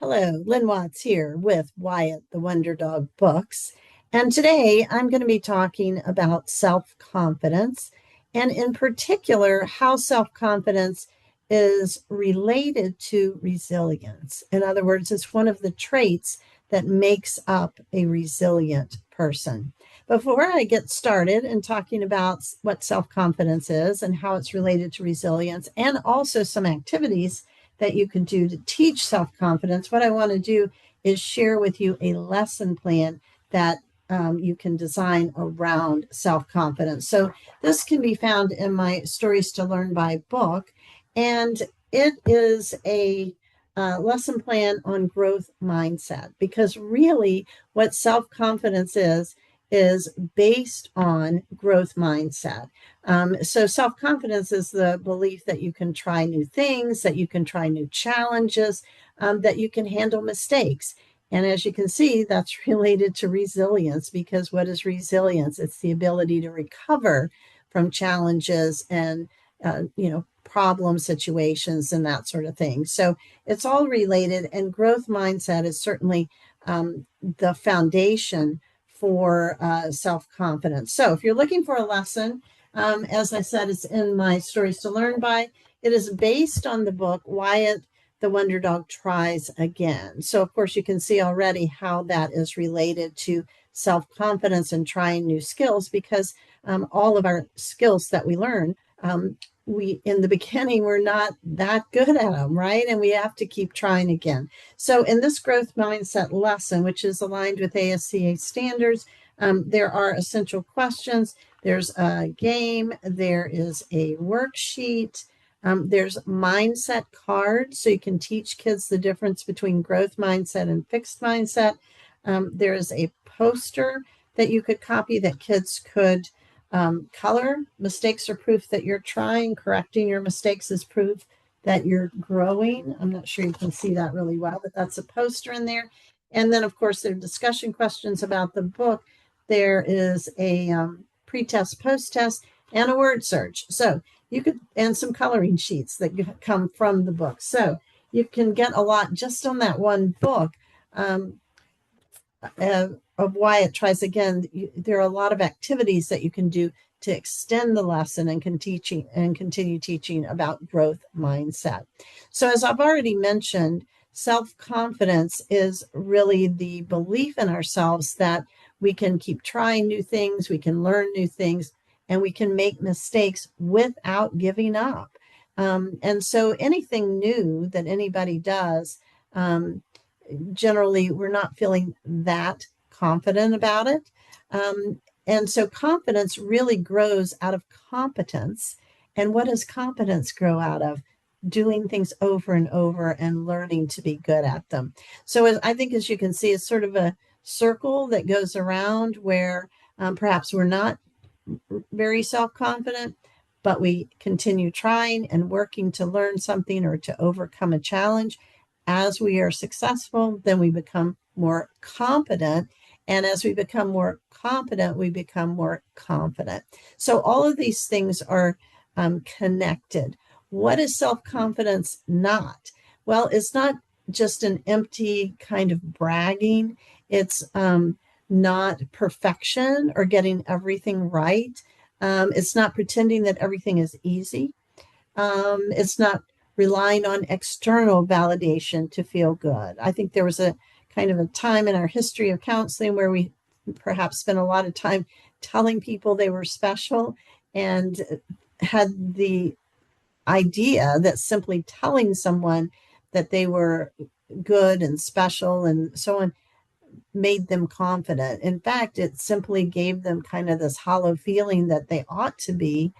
Hello, Lynn Watts here with Wyatt the Wonder Dog Books. And today I'm going to be talking about self confidence, and in particular, how self confidence is related to resilience. In other words, it's one of the traits that makes up a resilient person. Before I get started in talking about what self confidence is and how it's related to resilience, and also some activities that you can do to teach self confidence, what I want to do is share with you a lesson plan that you can design around self confidence. So, this can be found in my Stories to Learn by book, and it is a lesson plan on growth mindset because really what self confidence is based on growth mindset. So self-confidence is the belief that you can try new things, that you can try new challenges, that you can handle mistakes. And as you can see, that's related to resilience because what is resilience? It's the ability to recover from challenges and, problem situations and that sort of thing. So it's all related, and growth mindset is certainly the foundation for self confidence. So if you're looking for a lesson, as I said, it's in my Stories to Learn by. It is based on the book Wyatt the Wonder Dog Tries Again. So, of course, you can see already how that is related to self confidence and trying new skills because all of our skills that we learn, we in the beginning we're not that good at them, right? And we have to keep trying again. So in this growth mindset lesson, which is aligned with ASCA standards, there are essential questions. There's a game. There is a worksheet. There's mindset cards, so you can teach kids the difference between growth mindset and fixed mindset. There is a poster that you could copy that kids could color. Mistakes are proof that you're trying. Correcting your mistakes is proof that you're growing. I'm not sure you can see that really well, but that's a poster in there. And then, of course, there are discussion questions about the book. There is a pre-test, post-test, and a word search. So you could, and some coloring sheets that come from the book. So you can get a lot just on that one book. Of Wyatt Tries Again, there are a lot of activities that you can do to extend the lesson and continue teaching about growth mindset. So as I've already mentioned, self-confidence is really the belief in ourselves that we can keep trying new things, we can learn new things, and we can make mistakes without giving up. And so anything new that anybody does, generally we're not feeling that confident about it. And so confidence really grows out of competence. And what does competence grow out of? Doing things over and over and learning to be good at them. So I think, as you can see, it's sort of a circle that goes around where perhaps we're not very self-confident, but we continue trying and working to learn something or to overcome a challenge. As we are successful, then we become more competent. And as we become more competent, we become more confident. So all of these things are connected. What is self-confidence not? Well, it's not just an empty kind of bragging. It's not perfection or getting everything right. It's not pretending that everything is easy. It's not relying on external validation to feel good. I think there was a kind of a time in our history of counseling where we perhaps spent a lot of time telling people they were special and had the idea that simply telling someone that they were good and special and so on made them confident. In fact, it simply gave them kind of this hollow feeling that they ought to be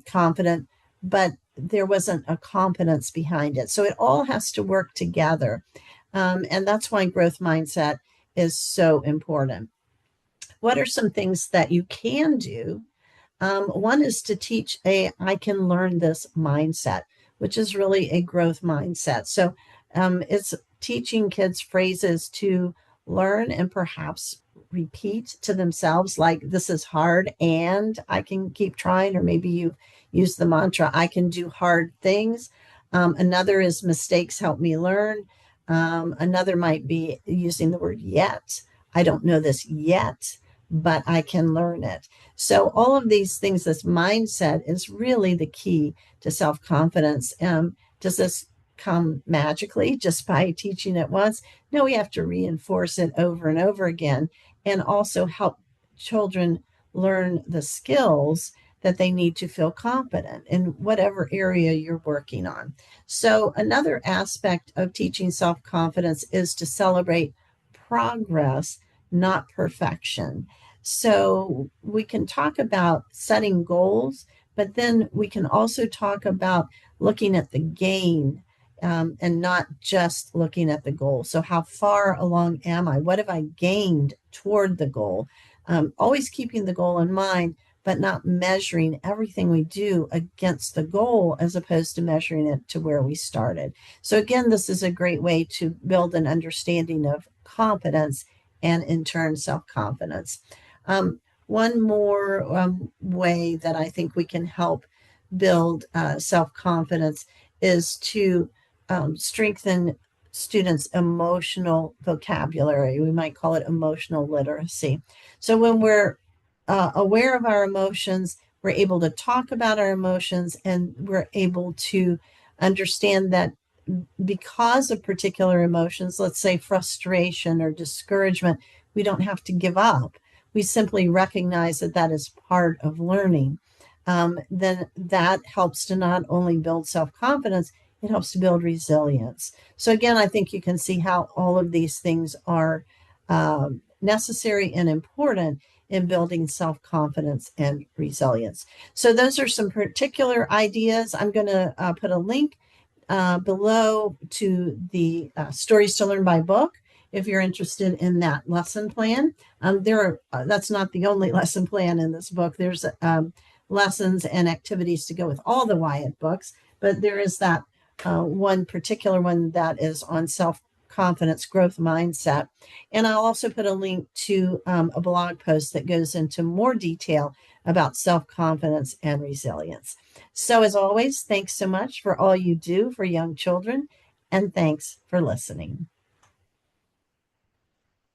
confident, but there wasn't a competence behind it. So it all has to work together. And that's why growth mindset is so important. What are some things that you can do? One is to teach I can learn this mindset, which is really a growth mindset. So it's teaching kids phrases to learn and perhaps repeat to themselves, like, this is hard and I can keep trying. Or maybe you use the mantra, I can do hard things. Another is mistakes help me learn. Another might be using the word yet. I don't know this yet, but I can learn it. So, all of these things, this mindset is really the key to self confidence. Does this come magically just by teaching it once? No, we have to reinforce it over and over again and also help children learn the skills that they need to feel confident in whatever area you're working on. So, another aspect of teaching self confidence is to celebrate progress, not perfection. So, we can talk about setting goals, but then we can also talk about looking at the gain and not just looking at the goal. So, how far along am I? What have I gained toward the goal? Always keeping the goal in mind, but not measuring everything we do against the goal as opposed to measuring it to where we started. So, again, this is a great way to build an understanding of competence and, in turn, self confidence. One more way that I think we can help build self confidence is to strengthen students' emotional vocabulary. We might call it emotional literacy. So when we're aware of our emotions, we're able to talk about our emotions, and we're able to understand that because of particular emotions, let's say frustration or discouragement, we don't have to give up. We simply recognize that that is part of learning. Then that helps to not only build self confidence, it helps to build resilience. So, again, I think you can see how all of these things are necessary and important in building self confidence and resilience. So, those are some particular ideas. I'm going to put a link below to the Stories to Learn by book if you're interested in that lesson plan. That's not the only lesson plan in this book. There's lessons and activities to go with all the Wyatt books, but there is that one particular one that is on self-confidence growth mindset. And I'll also put a link to a blog post that goes into more detail about self-confidence and resilience. So, as always, thanks so much for all you do for young children, and thanks for listening.